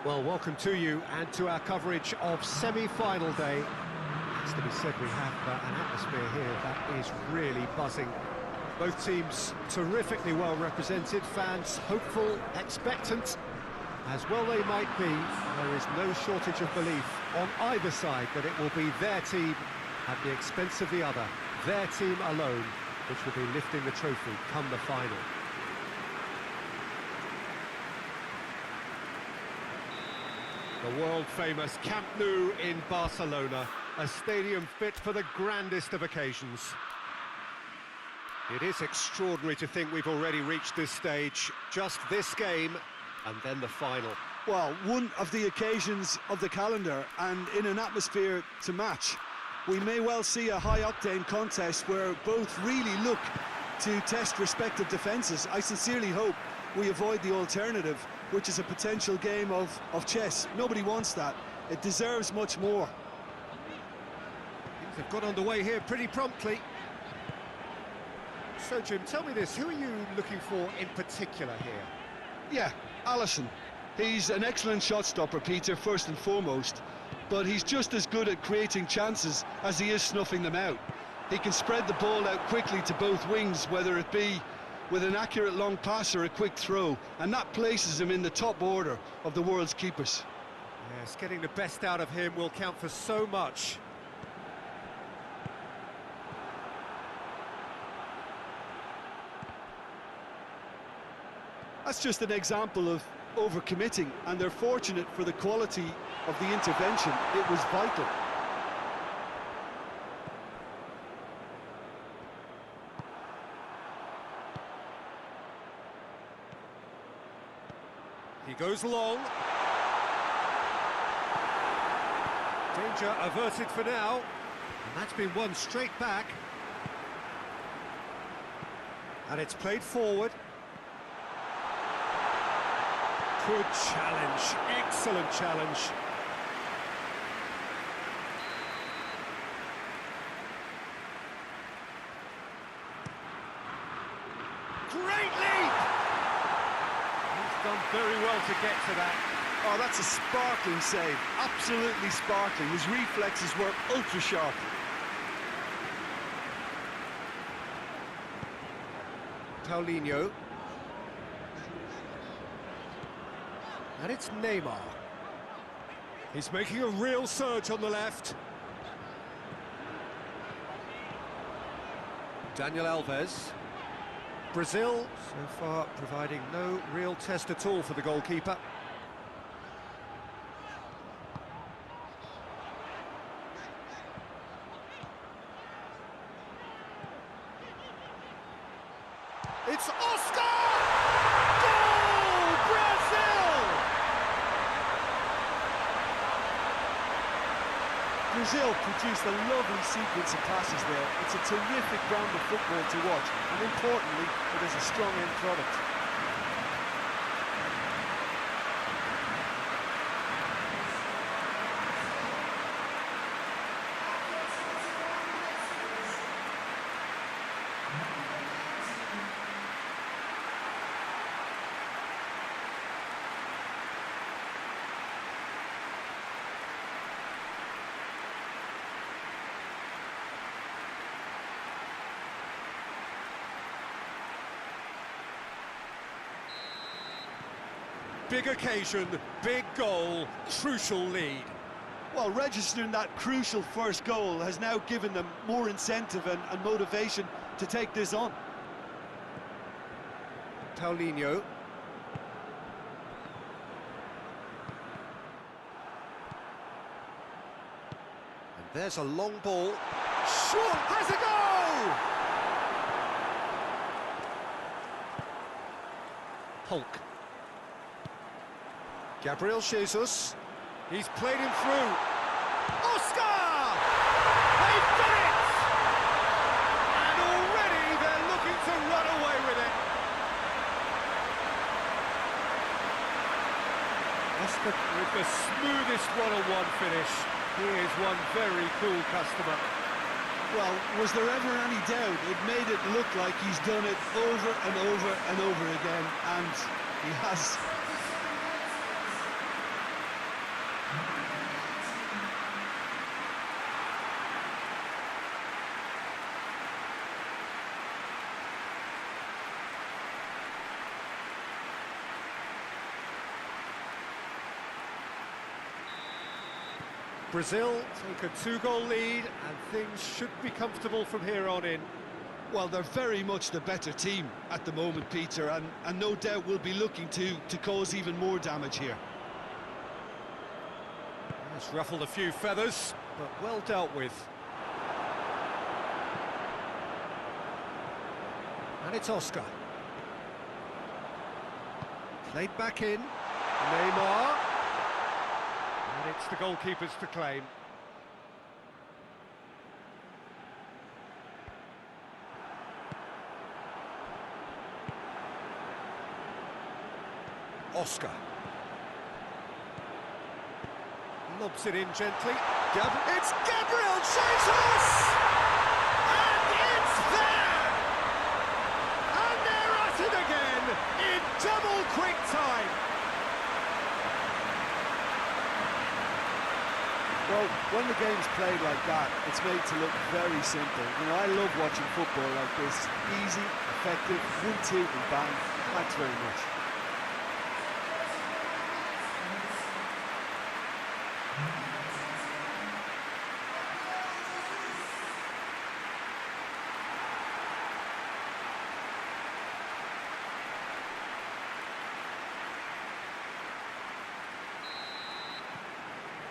Well, welcome to you and to our coverage of semi-final day. As to be said, we have an atmosphere here that is really buzzing. Both teams terrifically well represented, fans hopeful, expectant. As well they might be, there is no shortage of belief on either side that it will be their team at the expense of the other, their team alone, which will be lifting the trophy come the final. The world-famous Camp Nou in Barcelona, a stadium fit for the grandest of occasions. It is extraordinary to think we've already reached this stage, just this game, and then the final. Well, one of the occasions of the calendar, and in an atmosphere to match. We may well see a high-octane contest where both really look to test respective defences. I sincerely hope we avoid the alternative, which is a potential game of chess. Nobody wants that. It deserves much more. Things have got underway here pretty promptly. So, Jim, tell me this, who are you looking for in particular here? Yeah, Alisson. He's an excellent shot stopper, Peter, first and foremost, but he's just as good at creating chances as he is snuffing them out. He can spread the ball out quickly to both wings, whether it be with an accurate long pass or a quick throw, and that places him in the top order of the world's keepers. Yes, getting the best out of him will count for so much. That's just an example of overcommitting, and they're fortunate for the quality of the intervention. It was vital. He goes long. Danger averted for now. And that's been won straight back. And it's played forward. Good challenge, excellent challenge. Great leap! He's done very well to get to that. Oh, that's a sparkling save, absolutely sparkling. His reflexes were ultra sharp. Paulinho. And it's Neymar. He's making a real surge on the left. Daniel Alves. Brazil, so far, providing no real test at all for the goalkeeper. It's Oscar! Goal! Brazil! Brazil produced a lovely sequence of passes there. It's a terrific brand of football to watch, and importantly, it is a strong end product. Big occasion, big goal, crucial lead. Well, registering that crucial first goal has now given them more incentive and motivation to take this on. Paulinho. And there's a long ball. Short, has a goal! Hulk. Gabriel Jesus, he's played him through. Oscar! They've done it! And already they're looking to run away with it. Oscar with the smoothest one-on-one finish. He is one very cool customer. Well, was there ever any doubt? It made it look like he's done it over and over and over again, and he has. Brazil take a 2-goal lead, and things should be comfortable from here on in. Well, they're very much the better team at the moment, Peter, and no doubt will be looking to cause even more damage here. It's ruffled a few feathers, but well dealt with. And it's Oscar. Played back in. Neymar. And it's the goalkeepers to claim. Oscar. Lobs it in gently. It's Gabriel Jesus! And it's there! And they're at it again in double quick time. Well, when the game's played like that, it's made to look very simple. You know, I love watching football like this. Easy, effective, 1-2 and bang. Thanks very much.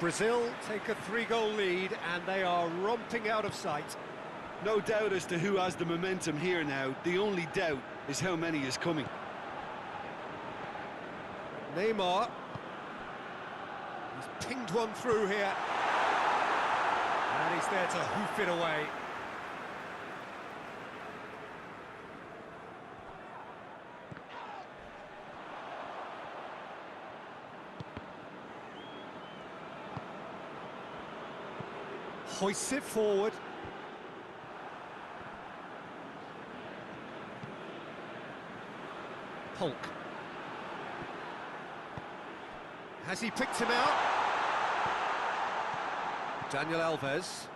Brazil take a 3-goal lead, and they are romping out of sight. No doubt as to who has the momentum here now. The only doubt is how many is coming. Neymar. He's pinged one through here. And he's there to hoof it away. Hoists it forward. Hulk. Has he picked him out? Daniel Alves.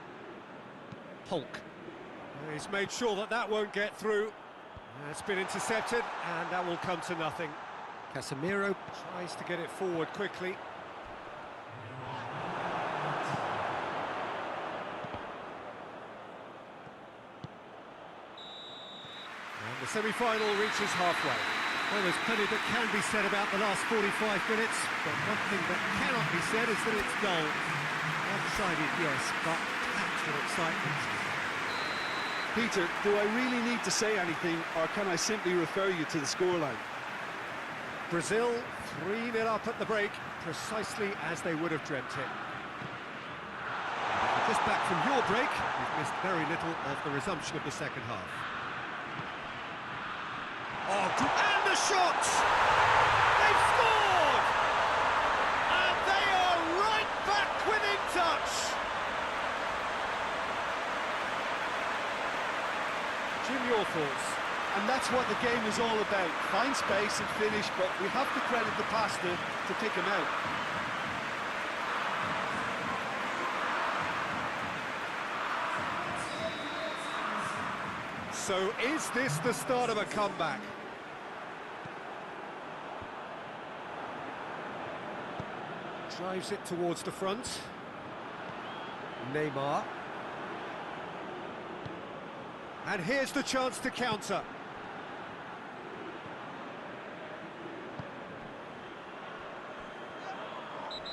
Hulk. He's made sure that that won't get through. It's been intercepted, and that will come to nothing. Casemiro tries to get it forward quickly. The semi-final reaches halfway. Well, there's plenty that can be said about the last 45 minutes, but one thing that cannot be said is that it's dull. One-sided, yes, but packed with excitement. Peter, do I really need to say anything, or can I simply refer you to the scoreline? Brazil 3-0 up at the break, precisely as they would have dreamt it. Just back from your break, you've missed very little of the resumption of the second half. Oh, and the shot! They've scored! And they are right back within touch! Jim, your thoughts? And that's what the game is all about. Find space and finish, but we have to credit the passer to pick him out. So is this the start of a comeback? Drives it towards the front. Neymar. And here's the chance to counter.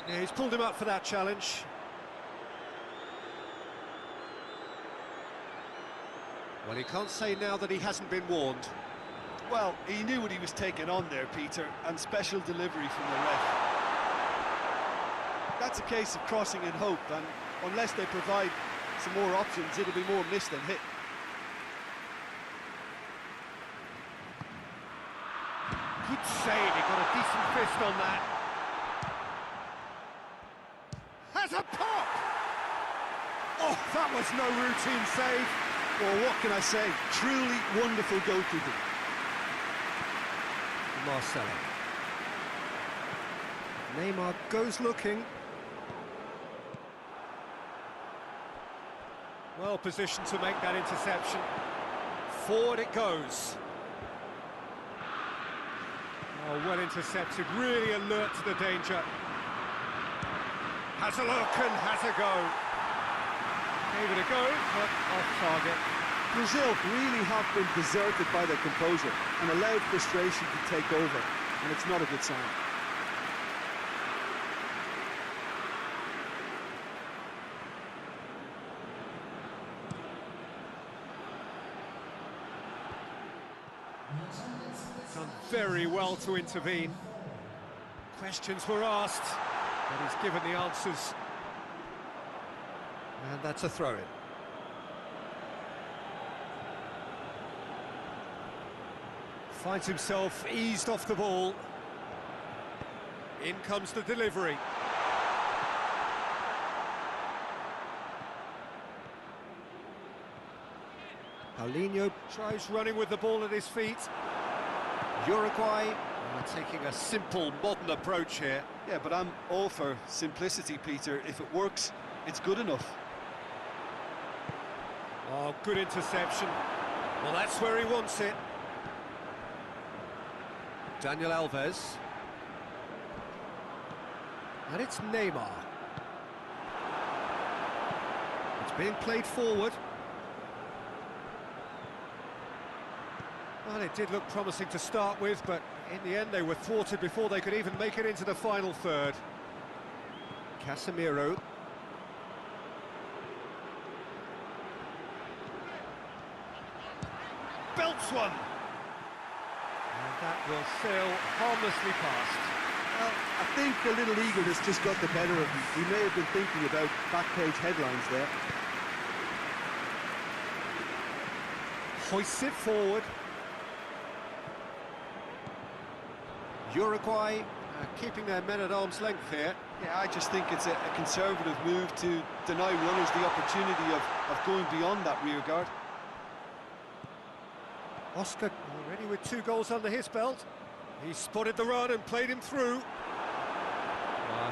Yeah, he's pulled him up for that challenge. Well, he can't say now that he hasn't been warned. Well, he knew what he was taking on there, Peter, and special delivery from the ref. That's a case of crossing in hope, and unless they provide some more options, it'll be more miss than hit. Good save, he got a decent fist on that. Has a pop! Oh, that was no routine save. Well, what can I say? Truly wonderful goalkeeping. Marcelo. Neymar goes looking. Well positioned to make that interception. Forward it goes. Oh, well intercepted, really alert to the danger. Has a look and has a go. Gave it a go, but off target. Brazil really have been deserted by their composure and allowed frustration to take over, and it's not a good sign. Done very well to intervene. Questions were asked, but he's given the answers. And that's a throw-in. Finds himself eased off the ball. In comes the delivery. Paulinho tries running with the ball at his feet. Uruguay are taking a simple, modern approach here. Yeah, but I'm all for simplicity, Peter. If it works, it's good enough. Oh, good interception. Well, that's where he wants it. Daniel Alves. And it's Neymar. It's being played forward. Well, it did look promising to start with, but in the end they were thwarted before they could even make it into the final third. Casemiro. Belts one! And that will sail harmlessly past. Well, I think a little eagerness just got the better of him. He may have been thinking about back-page headlines there. Hoists it forward. Uruguay keeping their men at arm's length here. Yeah, I just think it's a conservative move to deny runners the opportunity of going beyond that rear guard. Oscar already with 2 goals under his belt. He spotted the run and played him through.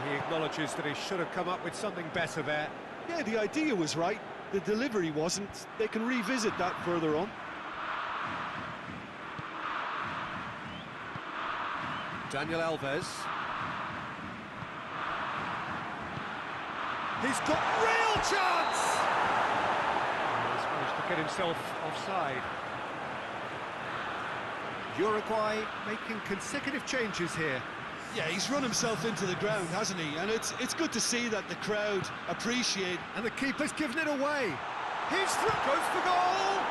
He acknowledges that he should have come up with something better there. Yeah, the idea was right. The delivery wasn't. They can revisit that further on. Daniel Alves. He's got real chance! He's managed to get himself offside. Uruguay making consecutive changes here. Yeah, he's run himself into the ground, hasn't he? And it's good to see that the crowd appreciate. And the keeper's given it away. His through goes for goal!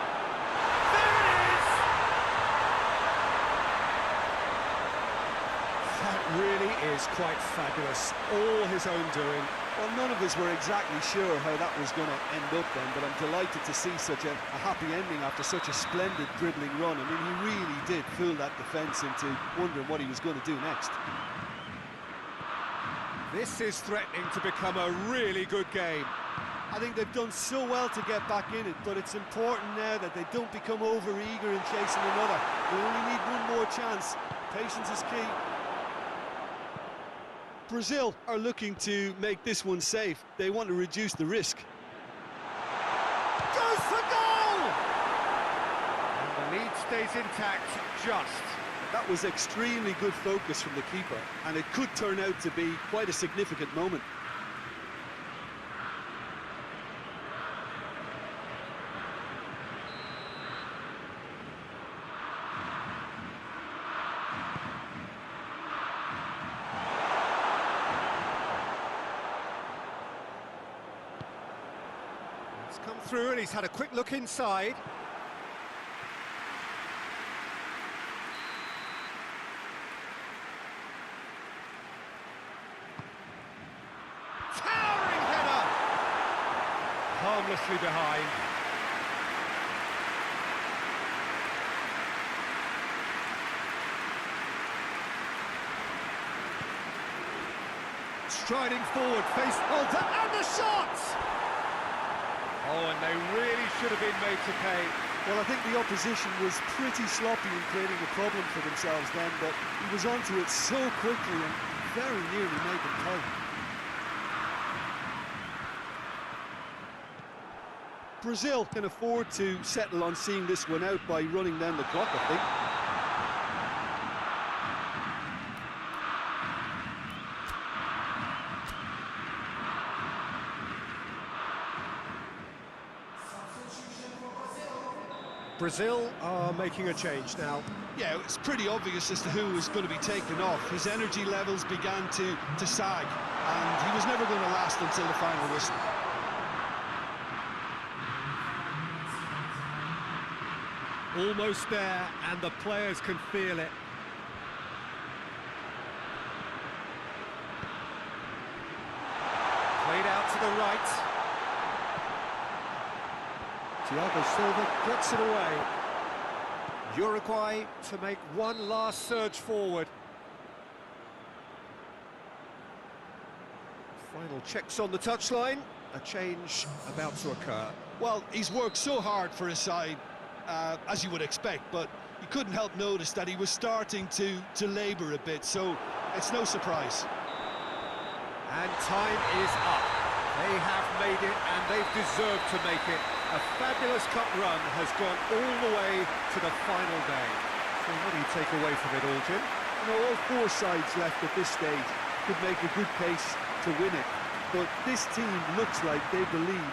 There it is! That really is quite fabulous. All his own doing. Well, none of us were exactly sure how that was going to end up then, but I'm delighted to see such a happy ending after such a splendid dribbling run. I mean, he really did fool that defence into wondering what he was going to do next. This is threatening to become a really good game. I think they've done so well to get back in it, but it's important now that they don't become over-eager in chasing another. They only need one more chance. Patience is key. Brazil are looking to make this one safe. They want to reduce the risk. Goes for goal! And the lead stays intact, just. That was extremely good focus from the keeper, and it could turn out to be quite a significant moment. It's come through and he's had a quick look inside. Towering header! Harmlessly behind. Striding forward, face Alter, and the shot! Oh, and they really should have been made to pay. Well, I think the opposition was pretty sloppy in creating a problem for themselves then, but he was onto it so quickly and very nearly made them pay. Brazil can afford to settle on seeing this one out by running down the clock, I think. Brazil are making a change now. Yeah, it's pretty obvious as to who was going to be taken off. His energy levels began to sag, and he was never going to last until the final whistle. Almost there, and the players can feel it. Played out to the right. Thiago Silva gets it away. Uruguay to make one last surge forward. Final checks on the touchline. A change about to occur. Well, he's worked so hard for his side, as you would expect, but you couldn't help notice that he was starting to labour a bit, so it's no surprise. And time is up. They have made it, and they've deserved to make it. A fabulous cup run has gone all the way to the final day. So what do you take away from it all, Jim? You know, all four sides left at this stage could make a good case to win it, but this team looks like they believe